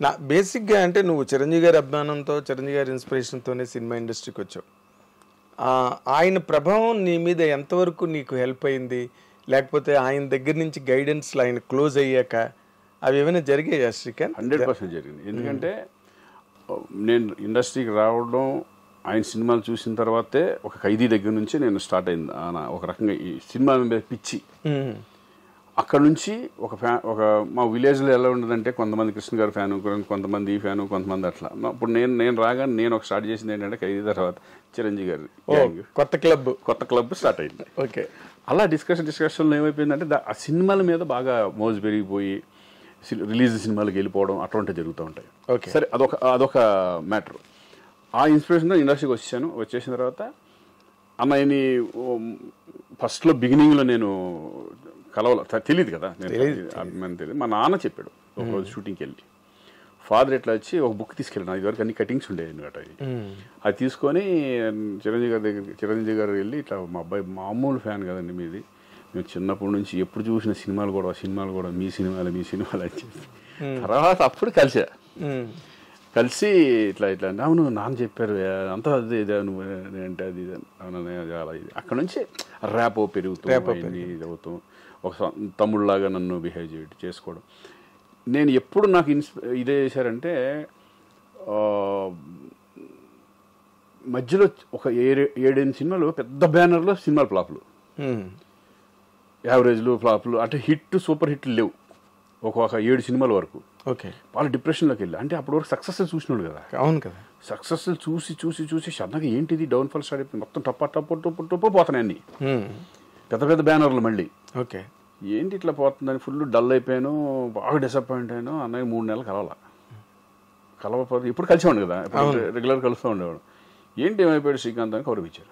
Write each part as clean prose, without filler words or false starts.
నా బేసిక్గా అంటే నువ్వు చిరంజీవి గారి అభిమానంతో చిరంజీవి గారి ఇన్స్పిరేషన్తోనే సినిమా ఇండస్ట్రీకి వచ్చావు. ఆయన ప్రభావం నీ మీద ఎంతవరకు నీకు హెల్ప్ అయింది, లేకపోతే ఆయన దగ్గర నుంచి గైడెన్స్లో ఆయన క్లోజ్ అయ్యాక అవి ఏమైనా జరిగాయా శ్రీకాంత్? 100% జరిగింది. ఎందుకంటే నేను ఇండస్ట్రీకి రావడం ఆయన సినిమాలు చూసిన తర్వాతే ఒక ఖైదీ దగ్గర నుంచి నేను స్టార్ట్ అయింది ఒక రకంగా ఈ సినిమా మీద పిచ్చి. అక్కడ నుంచి ఒక మా విలేజ్లో ఎలా ఉండదంటే కొంతమంది కృష్ణ గారి ఫ్యాను, కొంతమంది ఈ ఫ్యాను, కొంతమంది అట్లా. అప్పుడు నేను రాగానే నేను ఒక స్టార్ట్ చేసింది ఏంటంటే ఖైదీ తర్వాత చిరంజీవి గారి కొత్త క్లబ్ స్టార్ట్ అయింది. ఓకే. అలా డిస్కషన్లో ఏమైపోయిందంటే ఆ సినిమాల మీద బాగా మోజు పెరిగిపోయి రిలీజ్ సినిమాలకు వెళ్ళిపోవడం అటువంటివి జరుగుతూ ఉంటాయి. సరే, అదొక మ్యాటర్. ఆ ఇన్స్పిరేషన్తో ఇండస్ట్రీకి వచ్చేసిన తర్వాత అమ్మాయిని ఫస్ట్లో బిగినింగ్లో నేను తెలియదు కదా, తెలియదు. మా నాన్న చెప్పాడు ఒకరోజు షూటింగ్కి వెళ్ళి, ఫాదర్ ఎట్లా వచ్చి ఒక బుక్ తీసుకెళ్ళాను. ఇదివరకు అన్ని కటింగ్స్ ఉండేవి అనమాట. అది తీసుకొని చిరంజీవి గారు వెళ్ళి ఇట్లా మా అబ్బాయి మామూలు ఫ్యాన్ కదండి మీది, మేము చిన్నప్పటి నుంచి ఎప్పుడు చూసిన సినిమాలు కూడా మీ సినిమాలు అని చెప్పి తర్వాత అప్పుడు కలిసి ఇట్లా అవును నాన్న చెప్పారు అంతా అదే నువ్వు అంటే అది చాలా ఇది. అక్కడ నుంచి ర్యాప్ పెరుగుతుంది అవుతాం, ఒక తమ్ముళ్ళలాగా నన్ను బిహేవ్ చేసుకోవడం. నేను ఎప్పుడు నాకు ఇదే చేశారంటే మధ్యలో ఒక 7-8 సినిమాలు పెద్ద బ్యానర్లో సినిమాలు ఫ్లాప్లు, యావరేజ్లు ఫ్లాప్లు, అంటే సూపర్ హిట్లు లేవు. ఒక 7 సినిమాల వరకు. ఓకే. వాళ్ళు డిప్రెషన్లోకి వెళ్ళి, అంటే అప్పటి వరకు సక్సెస్ చూసినాడు కదా. అవును కదా. సక్సెస్ చూసి సడన్గా ఏంటిది డౌన్ఫాల్ స్టార్ట్ అయిపోయింది. మొత్తం టప్పు పోతున్నాయి అన్ని పెద్ద బ్యానర్లు మళ్ళీ. ఓకే. ఏంటి ఇట్లా పోతుందని ఫుల్ డల్ అయిపోయాను, బాగా డిసప్పాయింట్ అయ్యాను. అన్నయ్య 3 నెలలు కలవపోతే ఇప్పుడు కలిసేవాడు కదా, రెగ్యులర్ కలుస్తూ ఉండేవాడు. ఏంటి ఏమైపోయాడు శ్రీకాంత్ అని కౌరవ్ ఇచ్చారు.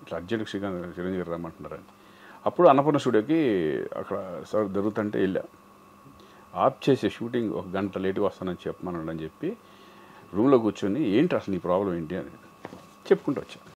ఇట్లా అర్జెంట్ చిరంజీవి గారు రమ్మంటున్నారని. అప్పుడు అన్నపూర్ణ స్టూడియోకి అక్కడ సార్ జరుగుతుంటే వెళ్ళా. ఆఫ్ చేసే షూటింగ్ 1 గంట లేట్గా వస్తానని చెప్పమన్నాడు అని చెప్పి రూమ్లో కూర్చొని ఏంటి అసలు నీ ప్రాబ్లం ఏంటి అని చెప్పుకుంటూ వచ్చాను.